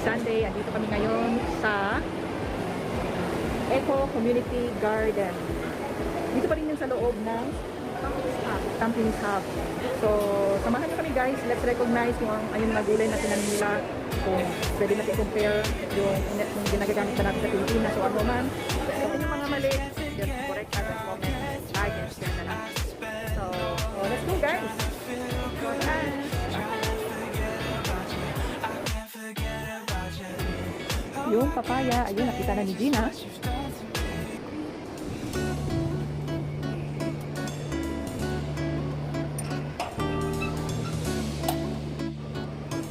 Sunday. Andito kami ngayon sa Eco Community Garden. Dito pa rin yun sa loob ng Camping Hub. So, samahan nyo kami guys. Let's recognize yung ayun na gulay na tinanim nila. Kung pwede natin compare yung ginagagamit na natin sa Pilipinas. So, ano man. So, yung mga mali, just correct us at comment. Yes, yan na lang. So, let's go guys. Yung papaya, ayun, nakita na ni Gina.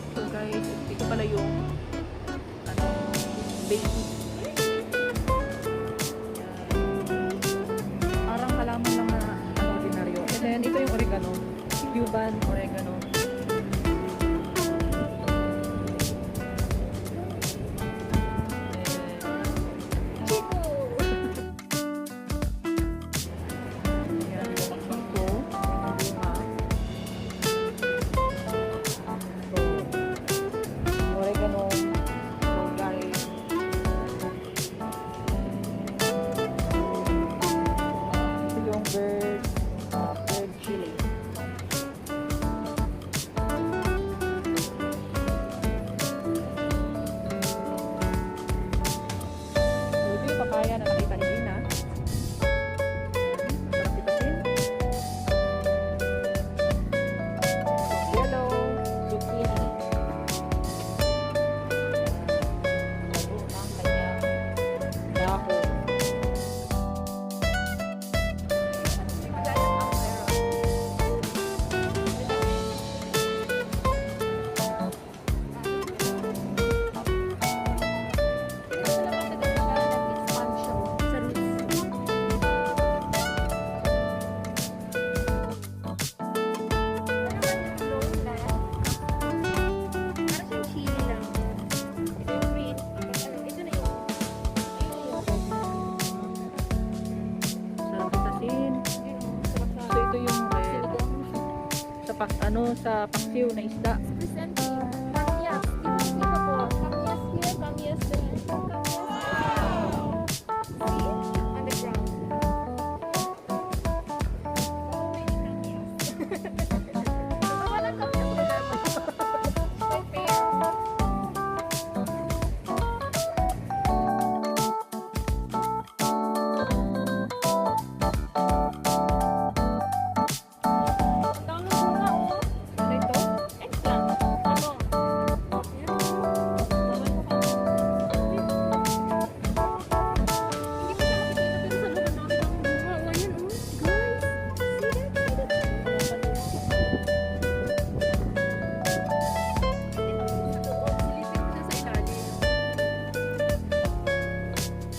So guys, ito pala yung baby. Parang halaman lang na ordinaryo. And then, ito yung oregano. Cuban oregano. Sa paksiw na isda. Presenting Kamias. Di ba po? Kamias here, Kamias there. See? On the ground. So many Kamias. Walang Kamias na dapat. So fair.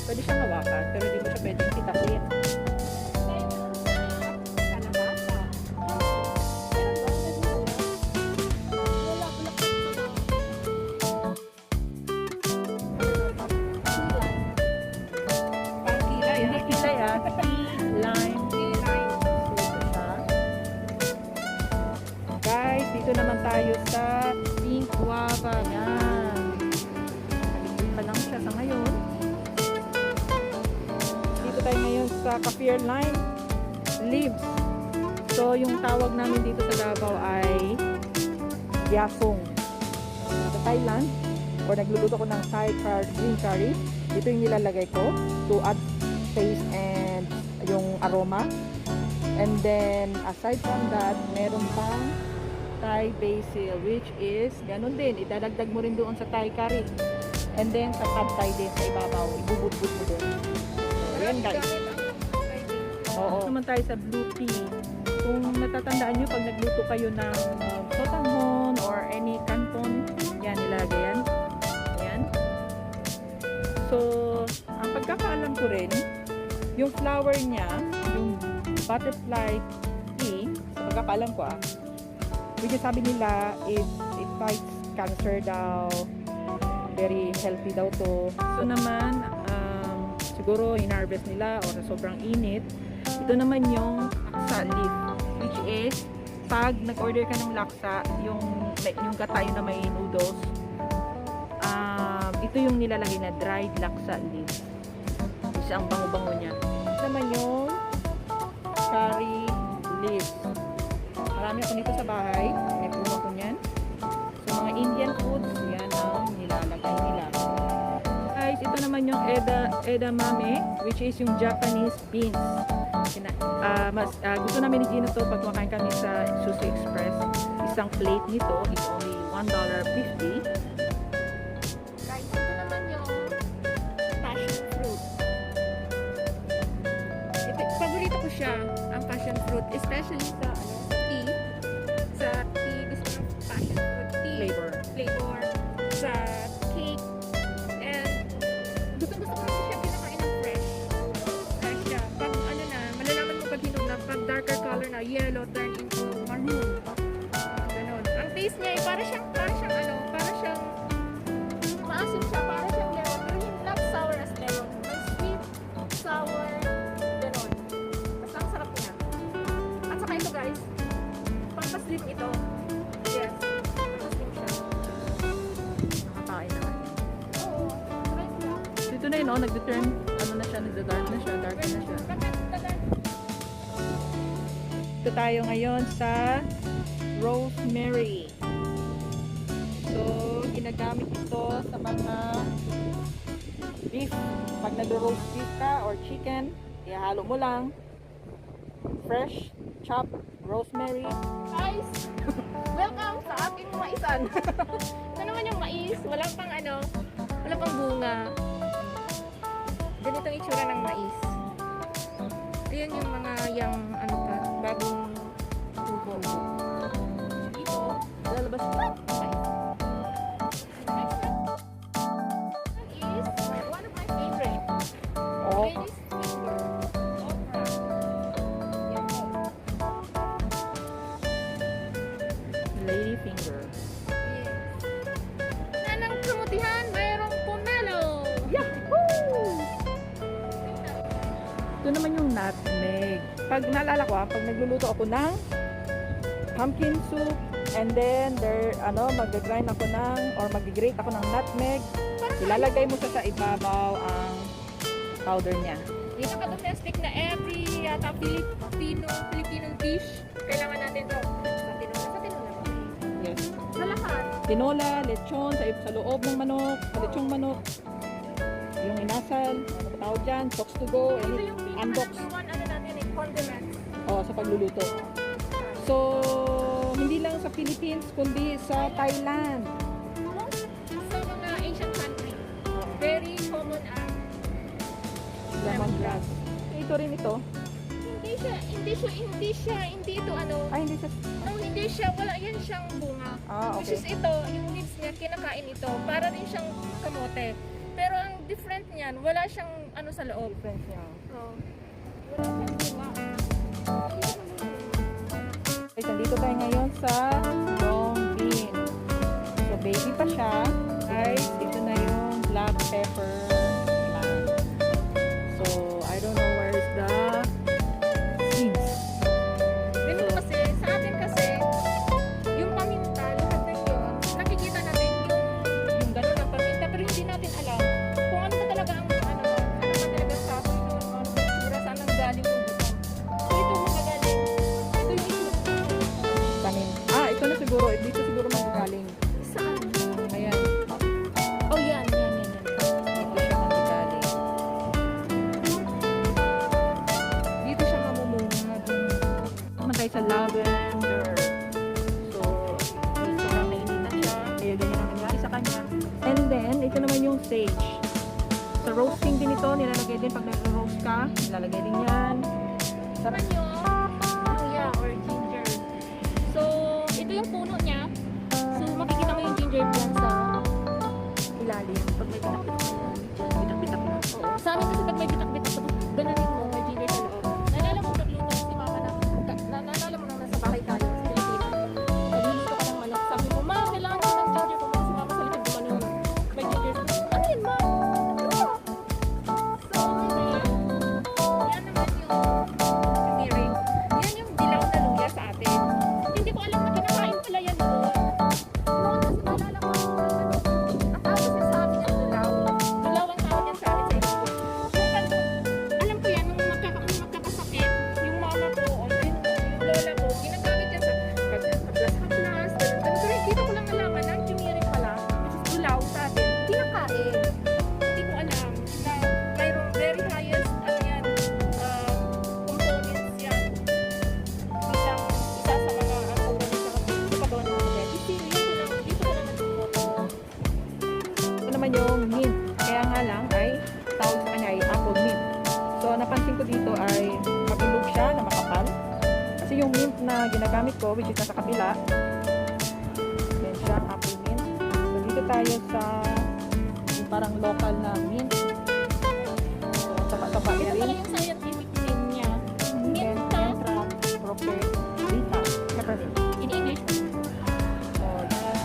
Pwede siyang hawakan, pero hindi mo siya pwedeng titakin. Pangkilay, hindi kilay ah. Lime. Guys, dito naman tayo sa pink guava. Yan. Nagiging pa lang siya sa ngayon. Tayo ngayon sa kaffir lime leaves. So, yung tawag namin dito sa Davao ay yafong. Sa Thailand, or nagluluto ko ng Thai green curry. Ito yung nilalagay ko to add taste and yung aroma. And then, aside from that, meron pang Thai basil, which is, ganun din, idadagdag mo rin doon sa Thai curry. And then, sa pad Thai din sa ibabaw, ibubudbud mo doon. Ayan guys. Oo. Naman tayo sa blue pea. Kung natatandaan nyo, pag nagluto kayo ng sotanghon or any canton, yan, nilalagay yan. Ayan. So, ang pagkakaalam ko rin, yung flower niya, yung butterfly pea, sa pagkakaalam ko which is sabi nila, it fights cancer daw, very healthy daw to. So naman, siguro in-harvest nila or sobrang init. Ito naman yung laksa leaf, which is pag nag-order ka ng laksa, yung gatay na may noodles, ito yung nilalagay na dried laksa leaves. Isa ang bango-bango niya. Ito naman yung curry leaves. Marami ako dito sa bahay. May puno ko niyan. So, mga Indian foods, yan ang nilalagay nila. Guys, ito naman yung edamame, which is yung Japanese beans. Gusto namin ni Gino to pag kumakain kami sa Sushi Express. Isang plate nito is only $1.50. Guys, ito naman yung passion fruit. Paborito ko siya, ang passion fruit. Especially sa, sa tea. Sa tea, gusto ko ng passion fruit tea. Flavor. Sa cake. And gusto ko kasi siya pinakain ng fresh. Fresh siya. Pag ano na, malalaman mo pag hinog na, pag darker color na, yellow turn into maroon. Ganon. Ang taste niya ay para siyang maasim siya, para siyang lemon. Pero hindi not sour as lemon. May sweet, sour, ganon. Basta ang sarap niya. At saka ito guys, pampaslim ito. Yes, pampaslim siya. Nakakain naman. Oo, try siya. Dito na yun, oh, nag-turn, ano na siya, nag-dark na siya, dark na siya. Ito tayo ngayon sa rosemary. So, ginagamit ito sa mga beef. Pag nag-roast beef ka or chicken, ihalo mo lang. Fresh, chopped rosemary. Guys, welcome sa aking maisan. Ito naman yung mais, walang pang bunga. Ganito ang itsura ng mais. Ayan yung mga bagong tubo. Dito, lalabas ko mais. Next one is one of my favorite. Oh, Ladies finger. Okra. Yan po. lady finger. Yes. Nanang kamutihan, mayroong pomelo. Yahoo! Ito naman yung nutmeg. Pag naalala ko, pag nagluluto ako ng pumpkin soup, and then mag-grind ako or mag-grate ako ng nutmeg, ilalagay mo siya sa ibabaw ang powder niya. Dito ka domestic na every yata Filipino dish, kailangan natin to. Sa tinola. Yes. Sa lahat. Tinola, lechon, sa loob ng manok, sa lechong manok, yung inasal, ano ba tawag dyan, talks to go, Ito yung unbox. pinaka-number one, natin, condiments. Sa pagluluto. So, hindi lang sa Philippines, kundi sa Thailand. Sa mga Asian country, very common ang Lemongrass. Ito rin ito. hindi ito Hindi siya. hindi siya, wala yan siyang bunga. Which Okay. is ito, yung leaves niya, kinakain ito. Para rin siyang kamote. Pero ang different niyan, wala siyang sa loob. Difference niya. So, wala siyang bunga. Guys, nandito tayo ngayon sa long bean. So, baby pa siya. Guys, ito na yung black pepper plant. So, I don't know where is the seeds. Ganito kasi, sa atin kasi, yung paminta, lahat ng yun, nakikita natin yung gano'n ng paminta, pero hindi natin alam kung ano ba talaga ang ano ba talaga sa atin yun, ano ba itsura, saan ang galing yung buto. So ito magagaling. Ito yung itsura. Tanim. Ito na siguro. Dito siguro magagaling. Saan? Ayan. Oh, yan. Dito siya magagaling. Dito siya mamumunga. Naman tayo sa lavender. So, sobrang nainitan siya. Kaya ganyan ang nangyari sa kanya. And then, ito naman yung sage. Sa roasting din ito, nilalagay din pag nag-roast ka. Nilalagay din yan. Sarap. Naman yung luya or ginger. So, ito yung puno niya. So, makikita mo yung ginger dyan sa ilalim. Pag may bitak-bitak mo. Oo. Sa amin kasi pag may bitak-bitak mo, gananin mo, may ginger sa loob. Naalala mo nagluto si mama naalala mo nang nasa bahay tayo sa Pilipinas. Nagluluto ka ng manok. Sabi mo, ma, kailangan ko ng ginger. Pumunta si mama sa likod gumanon. May ginger sa loob. Ano yun, ma? So, yan naman yung mirin. Yan yung dilaw na luya sa atin. Hindi ko alam na kinakain pala yan noon. naman yung mint. Kaya nga lang ay tawag sa kanya ay apple mint. So napansin ko dito ay mabilog siya na makapal. Kasi yung mint na ginagamit ko, which is nasa kabila, yan siya, apple mint. So dito tayo sa yung parang local na mint. So taba-taba Ito na pala rin. yung scientific name niya. Minta. Entra Properita. Peppermint. In English. So, yan.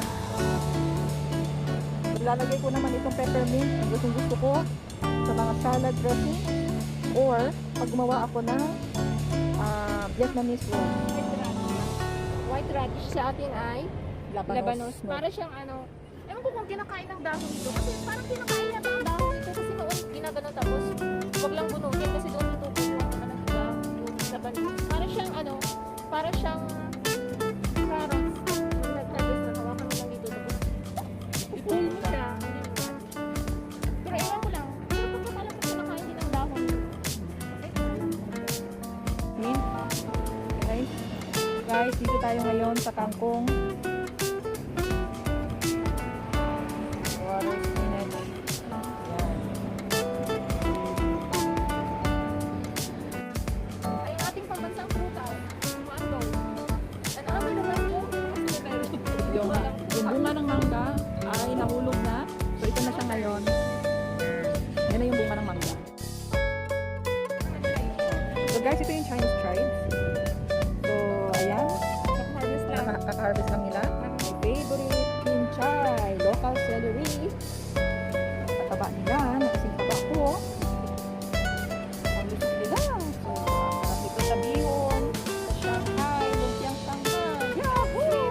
Lalagay ko naman itong peppermint. Ang gusto ko sa mga salad dressing. Or, pag gumawa ako ng Vietnamese roll. White radish sa atin ay Labanos. no? Para siyang ano, ewan ko kung kinakain ng dahon ito. Kasi parang kinakain yata ang dahon ito. Kasi noon ginagano tapos huwag lang bunutin kasi doon tutubo yung ano diba, yung labanos. Para siyang ano, para siyang carrots. Yung nag-harvest na hawakan mo lang dito tapos ipul mo siya. Pero ewan ko lang. Pero pagkakalam ko kinakain din ang dahon. Mint. Okay. Guys, dito tayo ngayon sa kangkong. Water spinach. Yan. Ay, ating pambansang prutas. Mango. Ano ang naman yung Yung bunga ng mangga ay nahulog na. So, ito na siya ngayon. Yan na yung bunga ng mangga. So, guys, ito yung Chinese chives. So, ayan. harvest lang. Nakaka-harvest lang nila. My favorite kinchay, local celery. Kataba nila, nakasing taba ko. Ang lusok nila. So, sarap ito sa bihon, sa Shanghai, lumpiang Shanghai. Yahoo!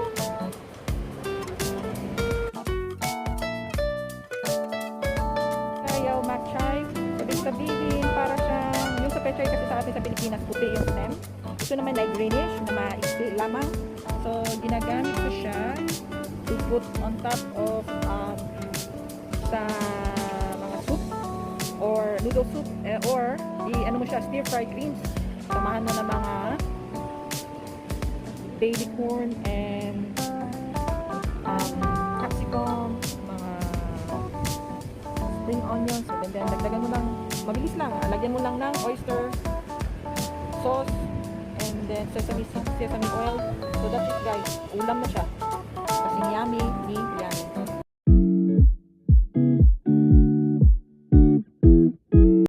Ayaw matchay. Sabihin sabihin, para siyang, yung sa pechay kasi sa atin sa Pilipinas, puti yung stem. Ito naman ay greenish, na maiksi lamang. So, ginagamit ko siya to put on top of sa mga soup or noodle soup or ano mo siya, stir fry greens. Samahan mo ng mga baby corn and capsicum, mga spring onions. And then, dagdagan mo lang, mabilis lang. Lagyan mo lang ng oyster sauce and then sesame oil. So that's it guys. Ulam na siya. Kasi yummy ni yan.